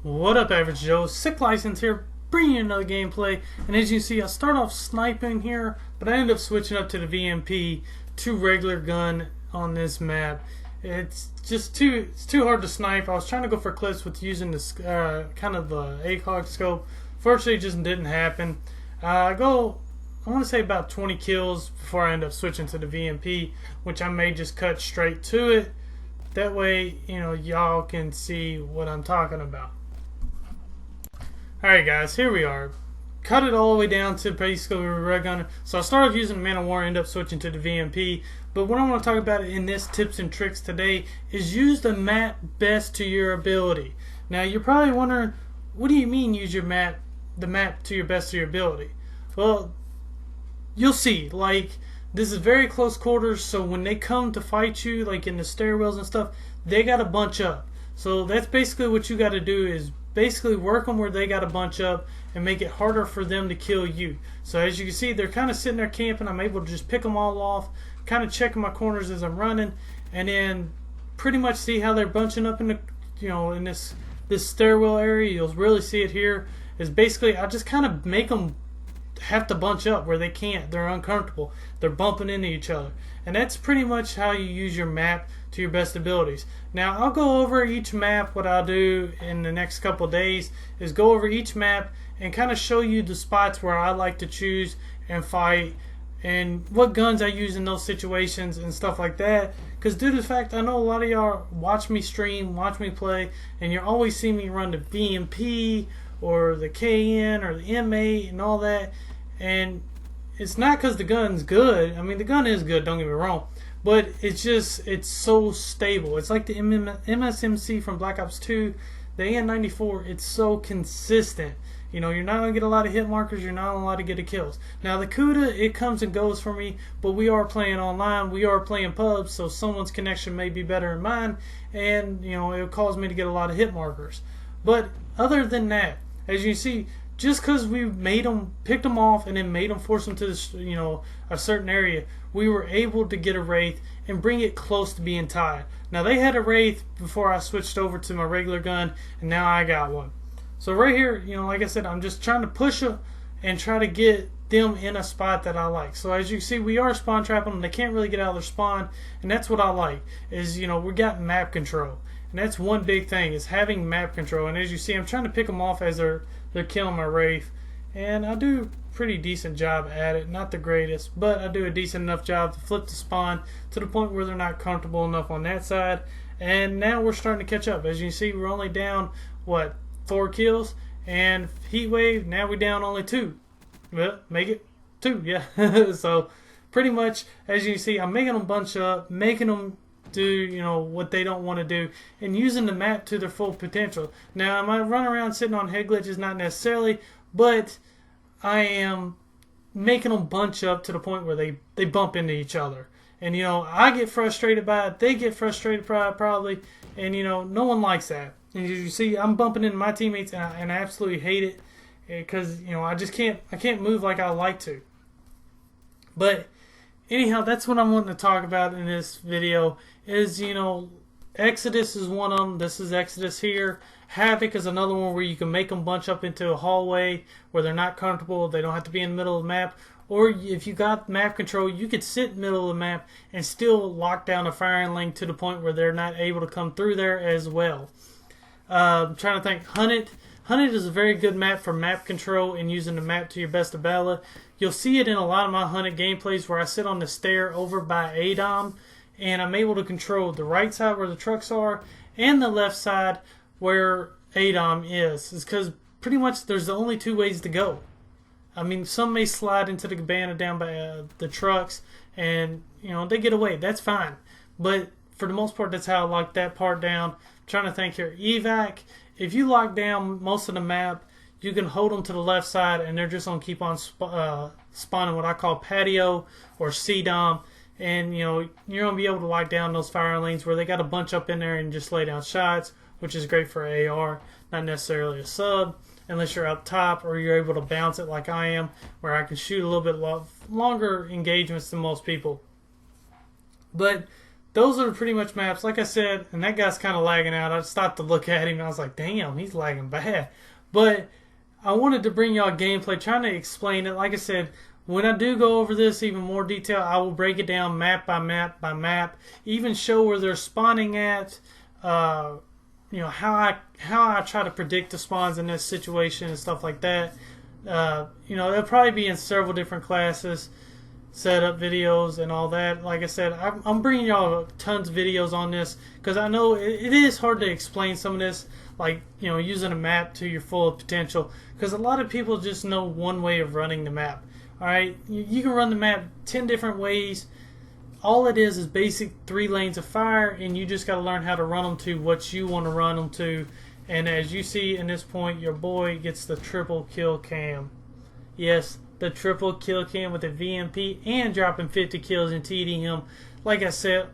What up, Average Joe? Sick License here, bringing you another gameplay. And as you see, I start off sniping here, but I end up switching up to the VMP to regular gun on this map. It's just too hard to snipe. I was trying to go for clips with using this kind of the ACOG scope. Fortunately, it just didn't happen. I want to say about 20 kills before I end up switching to the VMP, which I may just cut straight to it. That way, y'all can see what I'm talking about. Alright guys, here we are. Cut it all the way down to basically red gun. So I started using Man of War, end up switching to the VMP. But what I want to talk about in this tips and tricks today is use the map best to your ability. Now you're probably wondering, what do you mean use the map to your best of your ability? Well, you'll see. Like, this is very close quarters, so when they come to fight you, like in the stairwells and stuff, they got to bunch up. So that's basically what you got to do, is basically work them where they got to bunch up and make it harder for them to kill you. So as you can see, they're kind of sitting there camping. I'm able to just pick them all off, kind of checking my corners as I'm running, and then pretty much see how they're bunching up in the, in this stairwell area. You'll really see it here. Is basically I just kind of make them have to bunch up where they can't. They're uncomfortable. They're bumping into each other. And that's pretty much how you use your map to your best abilities. Now, I'll go over each map. What I'll do in the next couple of days is go over each map and kind of show you the spots where I like to choose and fight and what guns I use in those situations and stuff like that. Because due to the fact I know a lot of y'all watch me stream, watch me play, and you always see me run the VMP or the KN or the M8 and all that. And it's not because the gun's good. I mean, the gun is good, don't get me wrong, but it's so stable. It's like the MSMC from Black Ops 2, the AN-94. It's so consistent. You're not going to get a lot of hit markers. You're not allowed to get the kills. Now, the CUDA, it comes and goes for me, but we are playing online. We are playing pubs, so someone's connection may be better than mine, and, it'll cause me to get a lot of hit markers. But other than that, as you see, just because we picked them off and then made them force them to this, a certain area, we were able to get a Wraith and bring it close to being tied. Now, they had a Wraith before I switched over to my regular gun, and now I got one. So right here, like I said, I'm just trying to push them and try to get them in a spot that I like. So as you see, we are spawn trapping them. They can't really get out of their spawn, and that's what I like, is, we got map control. And that's one big thing, is having map control. And as you see, I'm trying to pick them off as they're killing my Wraith. And I do a pretty decent job at it. Not the greatest, but I do a decent enough job to flip the spawn to the point where they're not comfortable enough on that side. And now we're starting to catch up. As you can see, we're only down, 4 kills? And Heatwave, now we're down only 2. Well, make it 2, yeah. So pretty much, as you see, I'm making them bunch up, making them do what they don't want to do, and using the map to their full potential. Now, am I running around sitting on head glitches? Not necessarily, but I am making them bunch up to the point where they bump into each other. And I get frustrated by it, they get frustrated by it probably, and no one likes that. And as you see, I'm bumping into my teammates, and I absolutely hate it, because I can't move like I like to. But anyhow, that's what I'm wanting to talk about in this video, is, Exodus is one of them. This is Exodus here. Havoc is another one where you can make them bunch up into a hallway where they're not comfortable. They don't have to be in the middle of the map. Or if you got map control, you could sit in the middle of the map and still lock down a firing lane to the point where they're not able to come through there as well. I'm trying to think. Hunted is a very good map for map control and using the map to your best ability. You'll see it in a lot of my Hunted gameplays where I sit on the stair over by ADOM, and I'm able to control the right side where the trucks are and the left side where ADOM is. It's because pretty much there's the only 2 ways to go. I mean, some may slide into the cabana down by the trucks and, they get away. That's fine. But for the most part, that's how I lock that part down. I'm trying to think here. Evac, if you lock down most of the map, you can hold them to the left side, and they're just going to keep on spawning what I call patio or CDOM. And, you're going to be able to lock down those fire lanes where they got to bunch up in there and just lay down shots, which is great for AR, not necessarily a sub, unless you're up top or you're able to bounce it like I am, where I can shoot a little bit longer engagements than most people. But those are pretty much maps. Like I said, and that guy's kind of lagging out. I stopped to look at him and I was like, damn, he's lagging bad. But I wanted to bring y'all gameplay, trying to explain it. Like I said, when I do go over this even more detail, I will break it down map by map by map, even show where they're spawning at. How I try to predict the spawns in this situation and stuff like that. It'll probably be in several different classes, setup videos and all that. Like I said, I'm bringing y'all tons of videos on this because I know it is hard to explain some of this, like using a map to your full potential, because a lot of people just know one way of running the map. All right, you can run the map 10 different ways. All it is basic 3 lanes of fire, and you just got to learn how to run them to what you want to run them to. And as you see in this point, your boy gets the triple kill cam. Yes, the triple kill cam with the VMP and dropping 50 kills and TD him. Like I said,